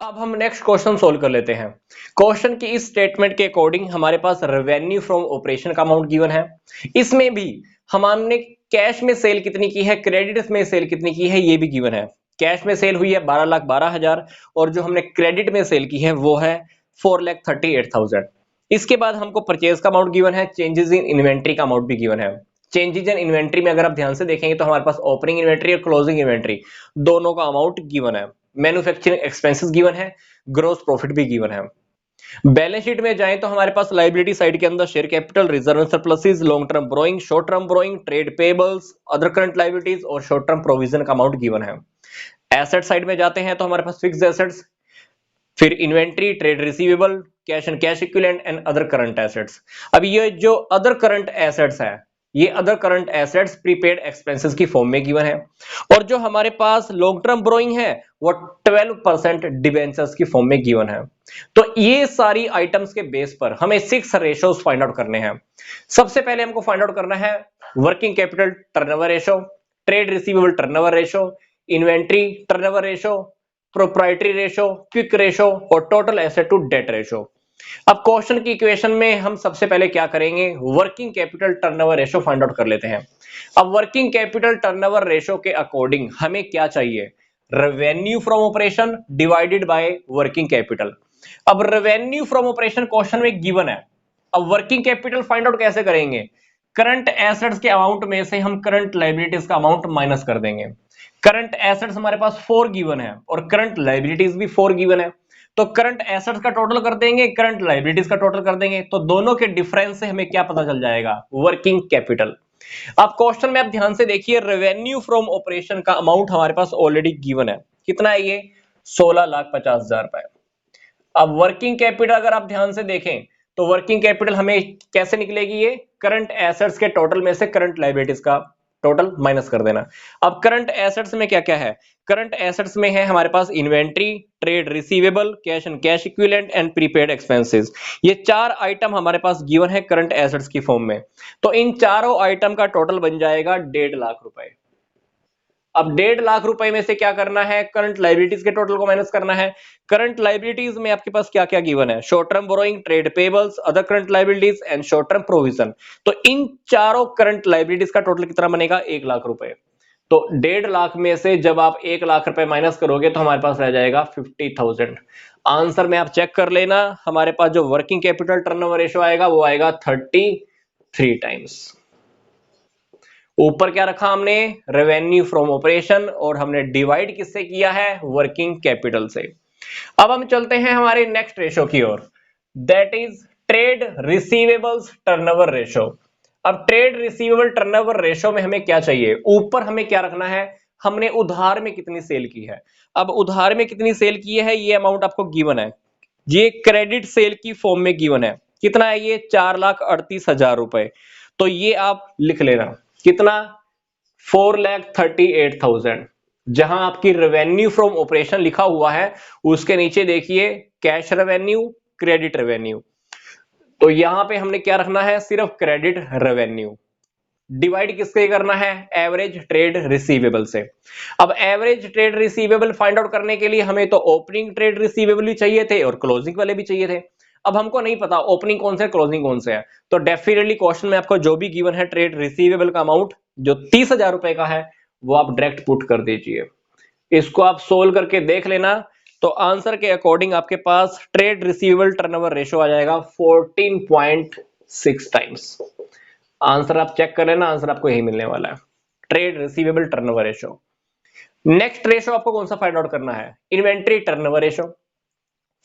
अब हम next question solve कर लेते हैं। क्वेश्चन की इस स्टेटमेंट के अकॉर्डिंग हमारे पास रेवेन्यू फ्रॉम ऑपरेशन का अमाउंट गिवन है। इसमें भी हमने कैश में सेल कितनी की है, क्रेडिट में सेल कितनी की है, ये भी गिवन है। कैश में सेल हुई है 12,12,000 और जो हमने क्रेडिट में सेल की है वो है 4,38,000। इसके बाद हमको परचेज का अमाउंट गिवन है, चेंजेस इन इन्वेंट्री का अमाउंट भी गिवन है। चेंजेस इन इन्वेंट्री में अगर आप ध्यान से देखेंगे तो हमारे पास ओपनिंग इन्वेंट्री और क्लोजिंग इन्वेंट्री दोनों का अमाउंट गिवन है। मैन्युफैक्चरिंग एक्सपेंसेस गिवन है, ग्रोस प्रॉफिट भी गिवन है। बैलेंस शीट में जाएं तो हमारे पास लायबिलिटी साइड के अंदर share capital, reserve surpluses, long term borrowing, short term borrowing, trade payables, other current liabilities और शॉर्ट टर्म प्रोविजन का अमाउंट गिवन है। एसेट साइड में जाते हैं तो हमारे पास फिक्स्ड एसेट्स, फिर inventory, trade receivable, cash and cash equivalent and other current assets. अब ये जो अदर करंट एसेट्स है, ये other current assets prepaid expenses की फॉर्म में गिवन है। और जो हमारे पास लॉन्ग टर्म बोरोइंग है वो 12% डिबेंचर्स की फॉर्म में गिवन है। तो ये सारी आइटम्स के बेस पर हमें 6 रेशोज फाइंड आउट करने हैं। सबसे पहले हमको फाइंड आउट करना है working capital turnover ratio, trade receivable turnover ratio, inventory turnover ratio, proprietary ratio, quick ratio और total asset to debt ratio. अब क्वेश्चन की इक्वेशन में हम सबसे पहले क्या करेंगे, working capital turnover ratio find out कर लेते हैं। अब वर्किंग कैपिटल टर्नओवर रेशो के अकॉर्डिंग हमें क्या चाहिए, revenue from operation divided by working capital. अब रेवेन्यू फ्रॉम ऑपरेशन क्वेश्चन में गिवन है। अब वर्किंग कैपिटल फाइंड आउट कैसे करेंगे, करंट एसेट्स के अमाउंट में से हम करंट लायबिलिटीज का अमाउंट माइनस कर देंगे। करंट एसेट्स हमारे पास 4 गिवन है और करंट लायबिलिटीज भी 4 गिवन है। तो करंट एसेट्स का टोटल कर देंगे, करंट लायबिलिटीज का टोटल कर देंगे, तो दोनों के डिफरेंस से हमें क्या पता चल जाएगा, वर्किंग कैपिटल। अब क्वेश्चन में आप ध्यान से देखिए, रेवेन्यू फ्रॉम ऑपरेशन का अमाउंट हमारे पास ऑलरेडी गिवन है। कितना है ये, 16,50,000 रुपए। अब वर्किंग कैपिटल अगर आप ध्यान से देखें तो वर्किंग कैपिटल हमें कैसे निकलेगी, ये करंट एसेट्स के टोटल में से करंट लायबिलिटीज का टोटल माइनस कर देना। अब करंट एसेट्स में क्या क्या है, करंट एसेट्स में है हमारे पास inventory, trade receivable, cash and cash equivalent and prepaid expenses. ये 4 आइटम हमारे पास गिवन है करंट एसेट्स की फॉर्म में। तो इन चारों आइटम का टोटल बन जाएगा 1.5 लाख रुपए। अब 1.5 लाख रुपए में से क्या करना है, करंट लायबिलिटीज के टोटल को माइनस करना है। करंट लायबिलिटीज में आपके पास क्या क्या गिवन है, short term borrowing, trade payables, other current liabilities and short term provision. तो इन चारों करंट लायबिलिटीज का टोटल कितना बनेगा, 1 लाख रुपए। तो 1.5 लाख में से जब आप 1 लाख रुपए माइनस करोगे तो हमारे पास रह जाएगा 50,000। आंसर में आप चेक कर लेना, हमारे पास जो वर्किंग कैपिटल टर्नओवर रेशो आएगा वो आएगा 33 टाइम्स। ऊपर क्या रखा हमने, रेवेन्यू फ्रॉम ऑपरेशन, और हमने डिवाइड किससे किया है, वर्किंग कैपिटल से। अब हम चलते हैं हमारे नेक्स्ट रेशो की ओर, that is trade receivables turnover ratio. अब ट्रेड रिसीवेबल टर्नओवर रेशो में हमें क्या चाहिए, ऊपर हमें क्या रखना है, हमने उधार में कितनी सेल की है। अब उधार में कितनी सेल की है, ये अमाउंट आपको गिवन है, ये क्रेडिट सेल की फॉर्म में गिवन है। कितना है ये, 4,38,000 रुपए। तो ये आप लिख लेना, कितना, 4,38,000। जहां आपकी रेवेन्यू फ्रॉम ऑपरेशन लिखा हुआ है उसके नीचे देखिए कैश रेवेन्यू, क्रेडिट रेवेन्यू। तो यहां पे हमने क्या रखना है, सिर्फ क्रेडिट रेवेन्यू। डिवाइड किससे करना है, एवरेज ट्रेड रिसीवेबल से। अब average trade receivable find out करने के लिए हमें तो ओपनिंग ट्रेड रिसीवेबल भी चाहिए थे और क्लोजिंग वाले भी चाहिए थे। अब हमको नहीं पता ओपनिंग कौन से क्लोजिंग कौन से है, तो डेफिनेटली क्वेश्चन में आपको जो भी गिवन है ट्रेड रिसीवेबल का अमाउंट जो 30,000 रुपए का है वो आप डायरेक्ट पुट कर दीजिए। इसको आप सोल्व करके देख लेना, तो आंसर के अकॉर्डिंग आपके पास ट्रेड रिसीवेबल टर्नओवर रेशो आ जाएगा 14.6 टाइम्स। आंसर आप चेक कर लेना, आंसर आपको यही मिलने वाला है, trade receivable turnover ratio. Next ratio आपको कौन सा फाइंड आउट करना है, इन्वेंट्री टर्नओवर रेशो।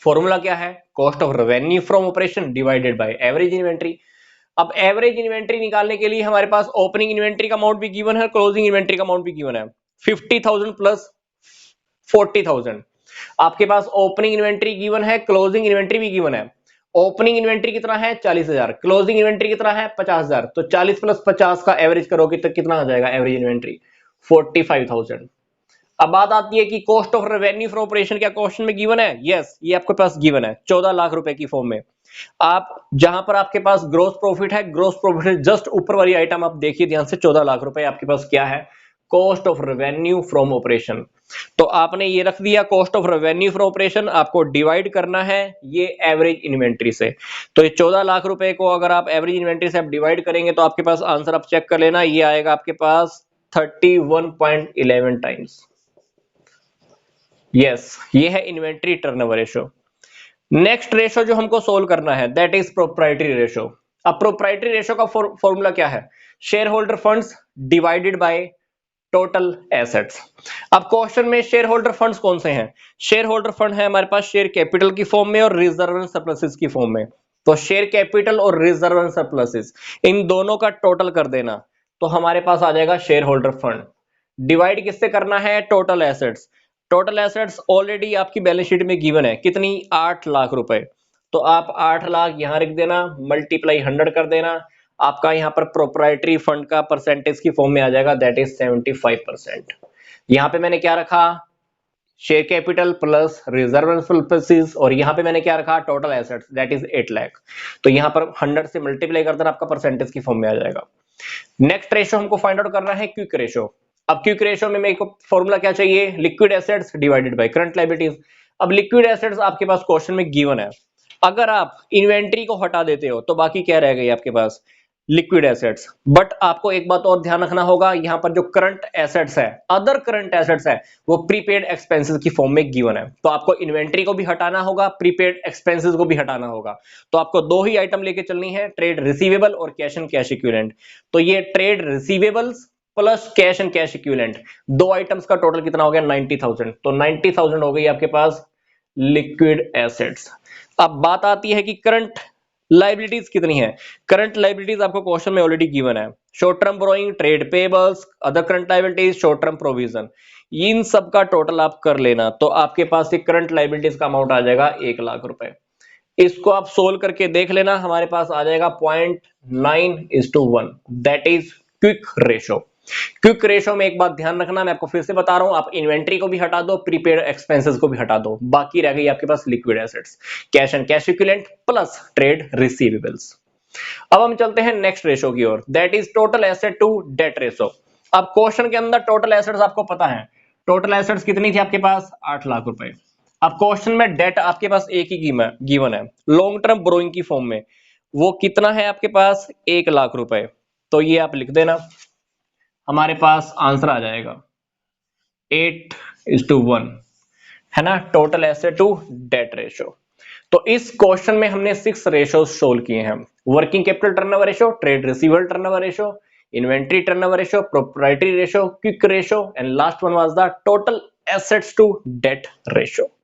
फॉर्मूला क्या है, cost of revenue from operation divided by average inventory. अब एवरेज इन्वेंट्री निकालने के लिए हमारे पास ओपनिंग इन्वेंट्री का अमाउंट भी गिवन है, क्लोजिंग इन्वेंट्री का अमाउंट भी गिवन है, 50,000 प्लस 40,000। आपके पास ओपनिंग इन्वेंट्री गिवन है, क्लोजिंग इन्वेंट्री भी गिवन है। ओपनिंग इन्वेंट्री कितना है, 40,000, क्लोजिंग इन्वेंट्री कितना है, 50,000। तो 40 प्लस 50 का एवरेज करोगे तो कितना आ जाएगा एवरेज इन्वेंट्री, 45,000। अब बात आती है कि cost of revenue from operation क्या क्वेश्चन में गिवन है, यस ये आपके पास गिवन है 14 लाख रुपए की फॉर्म में। आप जहां पर आपके पास ग्रोस प्रॉफिट है, ग्रोस प्रॉफिट जस्ट ऊपर वाली आइटम आप देखिए ध्यान से, 14 लाख रुपए आपके पास क्या है, cost of revenue from operation. तो आपने ये रख दिया cost of revenue from operation, आपको डिवाइड करना है ये एवरेज इन्वेंट्री से। तो ये 14 लाख रुपए को अगर आप एवरेज इन्वेंट्री से आप डिवाइड करेंगे तो आपके पास आंसर आप चेक कर लेना, ये आएगा आपके पास 31.11 टाइम्स। यस, ये है inventory turnover ratio. Next ratio जो हमको सोल्व करना है दैट इज प्रोप्राइटरी रेशो। अब प्रोप्राइटरी रेशो का फॉर्मूला क्या है? Share holder funds divided by total assets. अब क्वेश्चन में शेयर होल्डर फंड्स कौन से हैं? शेयर होल्डर फंड है हमारे पास शेयर कैपिटल की फॉर्म में और रिजर्व एंड सरप्लसेस की फॉर्म में। तो शेयर कैपिटल और रिजर्व एंड सरप्लसेस इन दोनों का टोटल कर देना तो हमारे पास आ जाएगा शेयर होल्डर फंड। डिवाइड किससे करना है? Total assets. Total assets already आपकी बैलेंस शीट में गिवन है कितनी? 8 लाख रुपए। तो आप 8 लाख यहां रख देना, मल्टीप्लाई 100 कर देना, आपका यहां पर प्रोप्राइटरी फंड का परसेंटेज की फॉर्म में आ जाएगा दैट इज 75%। यहां पे मैंने क्या रखा? Share capital plus reserve and surpluses, और यहां पे मैंने क्या रखा? Total assets that is 8 lakh. तो यहां पर 100 से मल्टीप्लाई कर देना, आपका परसेंटेज की फॉर्म में आ जाएगा। नेक्स्ट रेशो हमको फाइंड आउट करना है क्विक रेशो। अब क्विक रेशो में मेरे को फॉर्मूला क्या चाहिए? Liquid assets divided by current liabilities. अब लिक्विड एसेट्स आपके पास क्वेश्चन में गिवन है, अगर आप इन्वेंट्री को हटा देते हो तो बाकी क्या रह गई आपके पास? Liquid assets. बट आपको एक बात और ध्यान रखना होगा, यहां पर जो करंट एसेट्स है, अदर करंट एसेट्स है, वो प्रीपेड एक्सपेंसेस की फॉर्म में गिवन है। तो आपको इन्वेंट्री को भी हटाना होगा, प्रीपेड एक्सपेंसेस को भी हटाना होगा। तो आपको दो ही आइटम लेके चलनी है, ट्रेड रिसीवेबल और कैश एंड कैश इक्विवेलेंट। तो ये trade receivables plus cash and cash equivalent, दो आइटम्स का टोटल कितना हो गया? 90,000। तो 90,000 हो गई आपके पास लिक्विड एसेट्स। अब बात आती है कि करंट लाइबिलिटीज कितनी है? करंट लाइबिलिटीज आपको क्वेश्चन में ऑलरेडी गिवन है, short term borrowing, trade payables, other current liabilities, short term provision, इन सब का टोटल आप कर लेना तो आपके पास एक करंट लाइबिलिटीज का अमाउंट आ जाएगा 1 लाख रुपए। इसको आप सोल्व करके देख लेना, हमारे पास आ जाएगा 0.9:1 that is quick ratio. Quick ratio में एक बात ध्यान रखना, मैं आपको फिर से बता रहा हूं, आप इन्वेंट्री को भी हटा दो, प्रीपेड एक्सपेंसेस को भी हटा दो, बाकी रह गई आपके पास liquid assets, cash and cash equivalent plus trade receivables. अब हम चलते हैं नेक्स्ट रेशो की ओर that is total asset to debt ratio. अब क्वेश्चन के अंदर टोटल एसेट्स आपको पता है, टोटल एसेट्स कितनी थी आपके पास? 8 लाख रुपए। अब क्वेश्चन में डेट आपके पास एक ही गिवन है, लॉन्ग टर्म बोरोइंग की फॉर्म में, वो कितना है आपके पास? 1 लाख रुपए। तो ये आप लिख देना, हमारे पास आंसर आ जाएगा 8:1 है ना, total asset to debt ratio. तो इस क्वेश्चन में हमने 6 रेशो सोल्व किए हैं, working capital turnover ratio, trade receivable turnover ratio, inventory turnover ratio, proprietary ratio, quick ratio, and last one was the total assets to debt ratio.